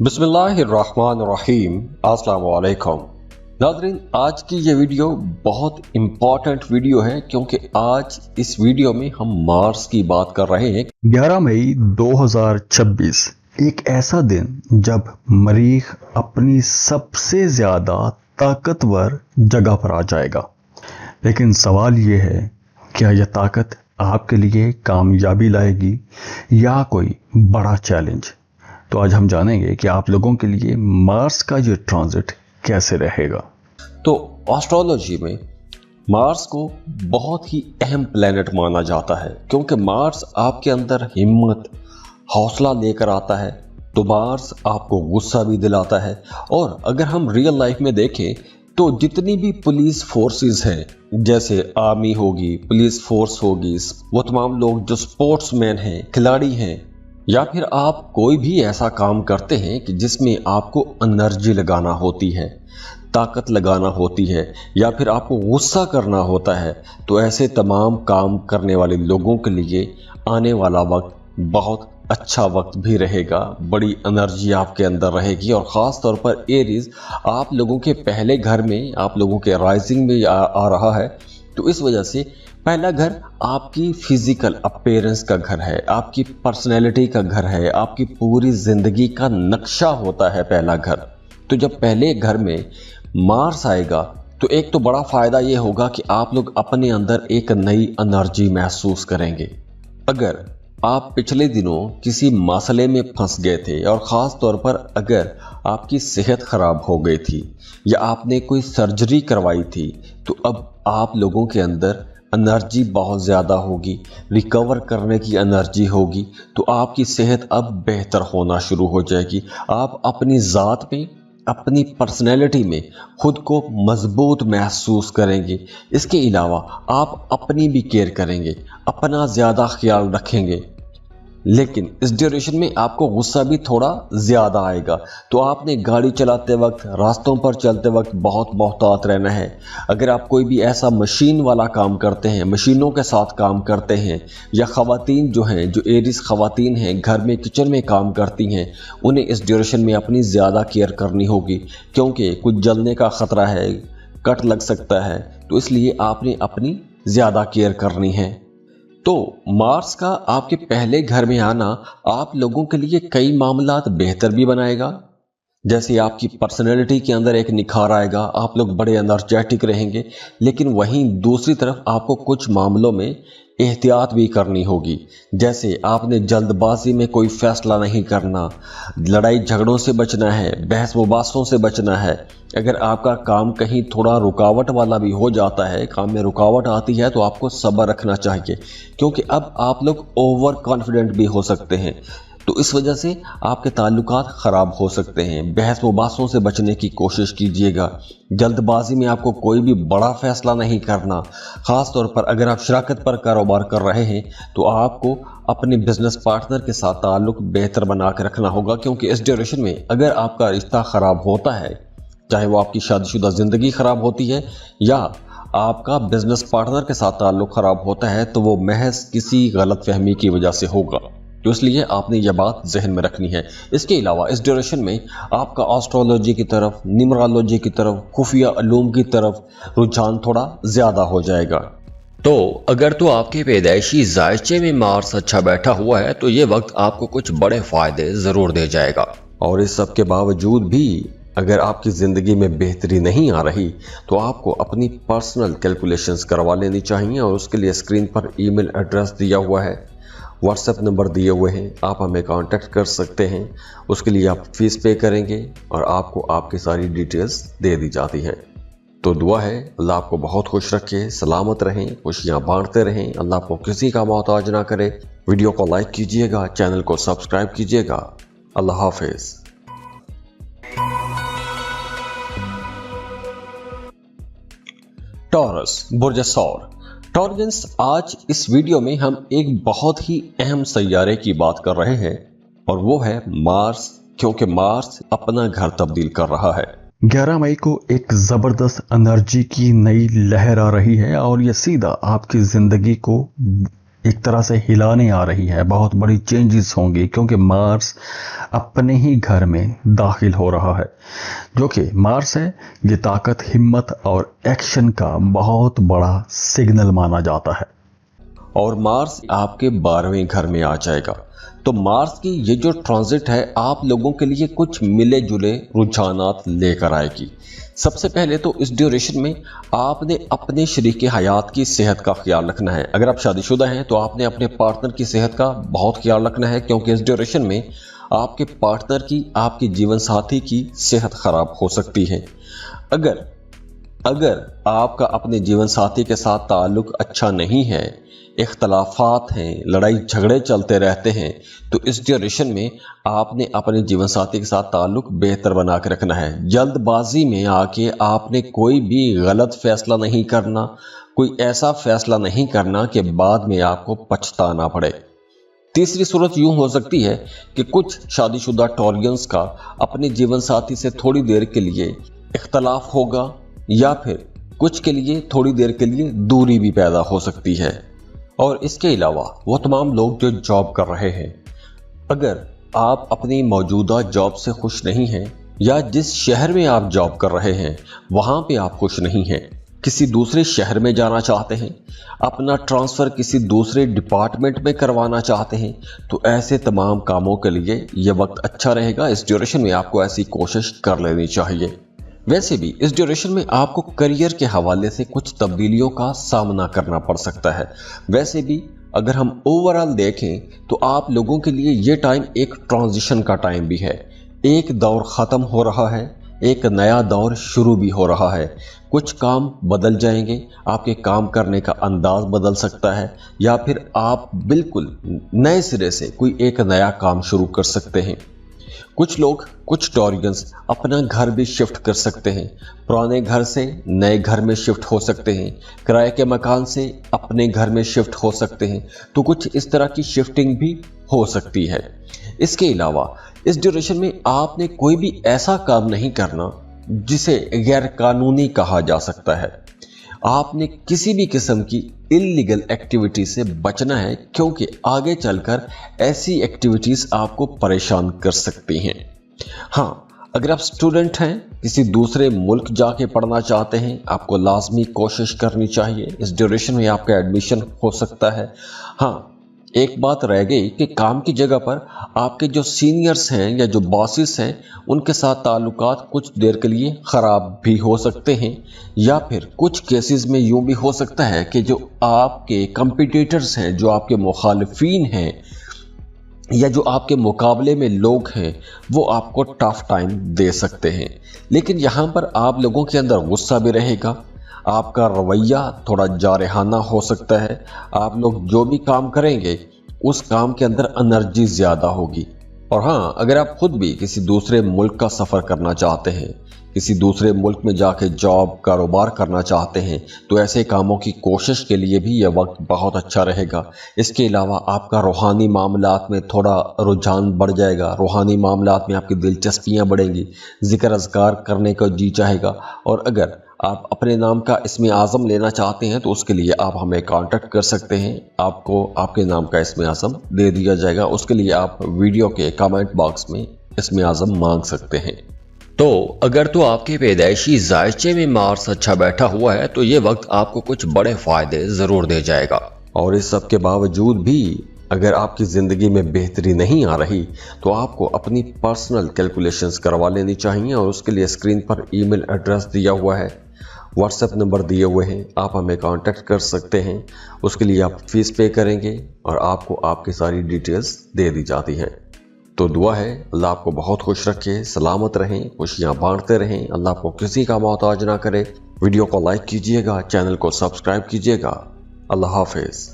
बिस्मिल्लाहिर्रहमानिर्रहीम। अस्सलाम वालेकुम नाज़रीन, आज की ये वीडियो बहुत इम्पॉर्टेंट वीडियो है क्योंकि आज इस वीडियो में हम मार्स की बात कर रहे हैं। 11 मई 2026 एक ऐसा दिन जब मरीख अपनी सबसे ज्यादा ताकतवर जगह पर आ जाएगा। लेकिन सवाल ये है, क्या यह ताकत आपके लिए कामयाबी लाएगी या कोई बड़ा चैलेंज? तो आज हम जानेंगे कि आप लोगों के लिए मार्स का ये ट्रांजिट कैसे रहेगा। तो एस्ट्रोलॉजी में मार्स को बहुत ही अहम प्लेनेट माना जाता है क्योंकि मार्स आपके अंदर हिम्मत, हौसला लेकर आता है। तो मार्स आपको गुस्सा भी दिलाता है। और अगर हम रियल लाइफ में देखें तो जितनी भी पुलिस फोर्सेस हैं, जैसे आर्मी होगी, पुलिस फोर्स होगी, वो तमाम लोग जो स्पोर्ट्समैन हैं, खिलाड़ी हैं, या फिर आप कोई भी ऐसा काम करते हैं कि जिसमें आपको एनर्जी लगाना होती है, ताकत लगाना होती है, या फिर आपको गुस्सा करना होता है, तो ऐसे तमाम काम करने वाले लोगों के लिए आने वाला वक्त बहुत अच्छा वक्त भी रहेगा। बड़ी एनर्जी आपके अंदर रहेगी। और ख़ास तौर पर एरीज आप लोगों के पहले घर में, आप लोगों के राइजिंग में आ रहा है। तो इस वजह से पहला घर आपकी फिजिकल अपीयरेंस का घर है, आपकी पर्सनैलिटी का घर है, आपकी पूरी ज़िंदगी का नक्शा होता है पहला घर। तो जब पहले घर में मार्स आएगा तो एक तो बड़ा फ़ायदा ये होगा कि आप लोग अपने अंदर एक नई एनर्जी महसूस करेंगे। अगर आप पिछले दिनों किसी मसले में फंस गए थे और ख़ास तौर पर अगर आपकी सेहत ख़राब हो गई थी या आपने कोई सर्जरी करवाई थी, तो अब आप लोगों के अंदर एनर्जी बहुत ज़्यादा होगी, रिकवर करने की एनर्जी होगी। तो आपकी सेहत अब बेहतर होना शुरू हो जाएगी। आप अपनी ज़ात में, अपनी पर्सनैलिटी में खुद को मजबूत महसूस करेंगे। इसके अलावा आप अपनी भी केयर करेंगे, अपना ज़्यादा ख्याल रखेंगे। लेकिन इस ड्यूरेशन में आपको गुस्सा भी थोड़ा ज़्यादा आएगा। तो आपने गाड़ी चलाते वक्त, रास्तों पर चलते वक्त बहुत मोहतात रहना है। अगर आप कोई भी ऐसा मशीन वाला काम करते हैं, मशीनों के साथ काम करते हैं, या ख़वातीन जो हैं, जो एरीज ख़वातीन हैं, घर में किचन में काम करती हैं, उन्हें इस ड्यूरेशन में अपनी ज़्यादा केयर करनी होगी क्योंकि कुछ जलने का ख़तरा है, कट लग सकता है। तो इसलिए आपने अपनी ज़्यादा केयर करनी है। तो मार्स का आपके पहले घर में आना आप लोगों के लिए कई मामलात बेहतर भी बनाएगा। जैसे आपकी पर्सनैलिटी के अंदर एक निखार आएगा, आप लोग बड़े एनर्जेटिक रहेंगे। लेकिन वहीं दूसरी तरफ आपको कुछ मामलों में एहतियात भी करनी होगी। जैसे आपने जल्दबाजी में कोई फैसला नहीं करना, लड़ाई झगड़ों से बचना है, बहस मुबासों से बचना है। अगर आपका काम कहीं थोड़ा रुकावट वाला भी हो जाता है, काम में रुकावट आती है, तो आपको सब्र रखना चाहिए क्योंकि अब आप लोग ओवर कॉन्फिडेंट भी हो सकते हैं। तो इस वजह से आपके ताल्लुकात ख़राब हो सकते हैं। बहस मुबासों से बचने की कोशिश कीजिएगा। जल्दबाजी में आपको कोई भी बड़ा फ़ैसला नहीं करना। ख़ास तौर पर अगर आप शराकत पर कारोबार कर रहे हैं तो आपको अपने बिजनेस पार्टनर के साथ ताल्लुक बेहतर बना के रखना होगा क्योंकि इस ड्यूरेशन में अगर आपका रिश्ता ख़राब होता है, चाहे वो आपकी शादीशुदा ज़िंदगी ख़राब होती है या आपका बिजनेस पार्टनर के साथ ताल्लुक ख़राब होता है, तो वो महज किसी गलतफहमी की वजह से होगा। तो इसलिए आपने यह बात जहन में रखनी है। इसके अलावा इस ड्यूरेशन में आपका एस्ट्रोलॉजी की तरफ, न्यूमरोलॉजी की तरफ, खुफिया उलूम की तरफ रुझान थोड़ा ज़्यादा हो जाएगा। तो अगर तो आपके पैदाइशी जायचे में मार्स अच्छा बैठा हुआ है तो ये वक्त आपको कुछ बड़े फ़ायदे ज़रूर दे जाएगा। और इस सब के बावजूद भी अगर आपकी ज़िंदगी में बेहतरी नहीं आ रही तो आपको अपनी पर्सनल कैलकुलेशंस करवा लेनी चाहिए। और उसके लिए स्क्रीन पर ईमेल एड्रेस दिया हुआ है, व्हाट्सएप नंबर दिए हुए हैं, आप हमें कांटेक्ट कर सकते हैं। उसके लिए आप फीस पे करेंगे और आपको आपकी सारी डिटेल्स दे दी जाती हैं। तो दुआ है अल्लाह आपको बहुत खुश रखे, सलामत रहें, खुशियाँ बांटते रहें, अल्लाह आपको किसी का मोहताज ना करे। वीडियो को लाइक कीजिएगा, चैनल को सब्सक्राइब कीजिएगा। अल्लाह हाफिज़। टॉरस, बुर्ज सौर। टॉरगन्स, आज इस वीडियो में हम एक बहुत ही अहम सैयारे की बात कर रहे हैं और वो है मार्स, क्योंकि मार्स अपना घर तब्दील कर रहा है। 11 मई को एक जबरदस्त एनर्जी की नई लहर आ रही है और ये सीधा आपकी जिंदगी को एक तरह से हिलाने आ रही है, बहुत बड़ी चेंजेस होंगी, क्योंकि मार्स अपने ही घर में दाखिल हो रहा है। जो कि मार्स है, ये ताकत, हिम्मत और एक्शन का बहुत बड़ा सिग्नल माना जाता है। और मार्स आपके 12वें घर में आ जाएगा। तो मार्स की ये जो ट्रांजिट है आप लोगों के लिए कुछ मिले जुले रुझानात लेकर आएगी। सबसे पहले तो इस ड्यूरेशन में आपने अपने शरीक हयात की सेहत का ख्याल रखना है। अगर आप शादीशुदा हैं तो आपने अपने पार्टनर की सेहत का बहुत ख्याल रखना है, क्योंकि इस ड्यूरेशन में आपके पार्टनर की, आपके जीवन साथी की सेहत खराब हो सकती है। अगर आपका अपने जीवन साथी के साथ ताल्लुक अच्छा नहीं है, इख्तलाफात हैं, लड़ाई झगड़े चलते रहते हैं, तो इस ड्यूरेशन में आपने अपने जीवन साथी के साथ ताल्लुक बेहतर बना के रखना है। जल्दबाजी में आके आपने कोई भी गलत फैसला नहीं करना, कोई ऐसा फैसला नहीं करना कि बाद में आपको पछताना पड़े। तीसरी सूरत यूं हो सकती है कि कुछ शादीशुदा टॉरियंस का अपने जीवन साथी से थोड़ी देर के लिए इख्तलाफ होगा, या फिर कुछ के लिए थोड़ी देर के लिए दूरी भी पैदा हो सकती है। और इसके अलावा वो तमाम लोग जो जॉब कर रहे हैं, अगर आप अपनी मौजूदा जॉब से खुश नहीं हैं, या जिस शहर में आप जॉब कर रहे हैं वहाँ पे आप खुश नहीं हैं, किसी दूसरे शहर में जाना चाहते हैं, अपना ट्रांसफ़र किसी दूसरे डिपार्टमेंट में करवाना चाहते हैं, तो ऐसे तमाम कामों के लिए ये वक्त अच्छा रहेगा। इस ड्यूरेशन में आपको ऐसी कोशिश कर लेनी चाहिए। वैसे भी इस ड्यूरेशन में आपको करियर के हवाले से कुछ तब्दीलियों का सामना करना पड़ सकता है। वैसे भी अगर हम ओवरऑल देखें तो आप लोगों के लिए ये टाइम एक ट्रांजिशन का टाइम भी है। एक दौर ख़त्म हो रहा है, एक नया दौर शुरू भी हो रहा है। कुछ काम बदल जाएंगे, आपके काम करने का अंदाज बदल सकता है, या फिर आप बिल्कुल नए सिरे से कोई एक नया काम शुरू कर सकते हैं। कुछ लोग, कुछ टॉरियंस अपना घर भी शिफ्ट कर सकते हैं, पुराने घर से नए घर में शिफ्ट हो सकते हैं, किराए के मकान से अपने घर में शिफ्ट हो सकते हैं। तो कुछ इस तरह की शिफ्टिंग भी हो सकती है। इसके अलावा इस ड्यूरेशन में आपने कोई भी ऐसा काम नहीं करना जिसे गैर कानूनी कहा जा सकता है। आपने किसी भी किस्म की इल्लीगल एक्टिविटी से बचना है, क्योंकि आगे चलकर ऐसी एक्टिविटीज़ आपको परेशान कर सकती हैं। हाँ, अगर आप स्टूडेंट हैं, किसी दूसरे मुल्क जाके पढ़ना चाहते हैं, आपको लाजमी कोशिश करनी चाहिए। इस ड्यूरेशन में आपका एडमिशन हो सकता है। हाँ, एक बात रह गई कि काम की जगह पर आपके जो सीनियर्स हैं या जो बॉसेस हैं, उनके साथ ताल्लुकात कुछ देर के लिए ख़राब भी हो सकते हैं, या फिर कुछ केसेस में यूँ भी हो सकता है कि जो आपके कंपटीटर्स हैं, जो आपके मुखालिफिन हैं, या जो आपके मुकाबले में लोग हैं, वो आपको टफ टाइम दे सकते हैं। लेकिन यहाँ पर आप लोगों के अंदर गुस्सा भी रहेगा, आपका रवैया थोड़ा जारहाना हो सकता है। आप लोग जो भी काम करेंगे उस काम के अंदर एनर्जी ज़्यादा होगी। और हाँ, अगर आप खुद भी किसी दूसरे मुल्क का सफ़र करना चाहते हैं, किसी दूसरे मुल्क में जाके जॉब कारोबार करना चाहते हैं, तो ऐसे कामों की कोशिश के लिए भी यह वक्त बहुत अच्छा रहेगा। इसके अलावा आपका रूहानी मामलात में थोड़ा रुझान बढ़ जाएगा, रूहानी मामलात में आपकी दिलचस्पियाँ बढ़ेंगी, ज़िक्र अज़कार करने का जी चाहेगा। और अगर आप अपने नाम का इस्म आज़म लेना चाहते हैं तो उसके लिए आप हमें कांटेक्ट कर सकते हैं, आपको आपके नाम का इस्म आज़म दे दिया जाएगा। उसके लिए आप वीडियो के कमेंट बॉक्स में इस्म आज़म मांग सकते हैं। तो अगर तो आपके पैदाइशी जायचे में मार्स अच्छा बैठा हुआ है तो ये वक्त आपको कुछ बड़े फ़ायदे ज़रूर दे जाएगा। और इस सब के बावजूद भी अगर आपकी ज़िंदगी में बेहतरी नहीं आ रही तो आपको अपनी पर्सनल कैलकुलेशंस करवा लेनी चाहिए। और उसके लिए स्क्रीन पर ईमेल एड्रेस दिया हुआ है, व्हाट्सएप नंबर दिए हुए हैं, आप हमें कांटेक्ट कर सकते हैं। उसके लिए आप फीस पे करेंगे और आपको आपकी सारी डिटेल्स दे दी जाती हैं। तो दुआ है अल्लाह आपको बहुत खुश रखे, सलामत रहें, खुशियाँ बांटते रहें, अल्लाह आपको किसी का मोहताज ना करे। वीडियो को लाइक कीजिएगा, चैनल को सब्सक्राइब कीजिएगा। अल्लाह हाफिज़।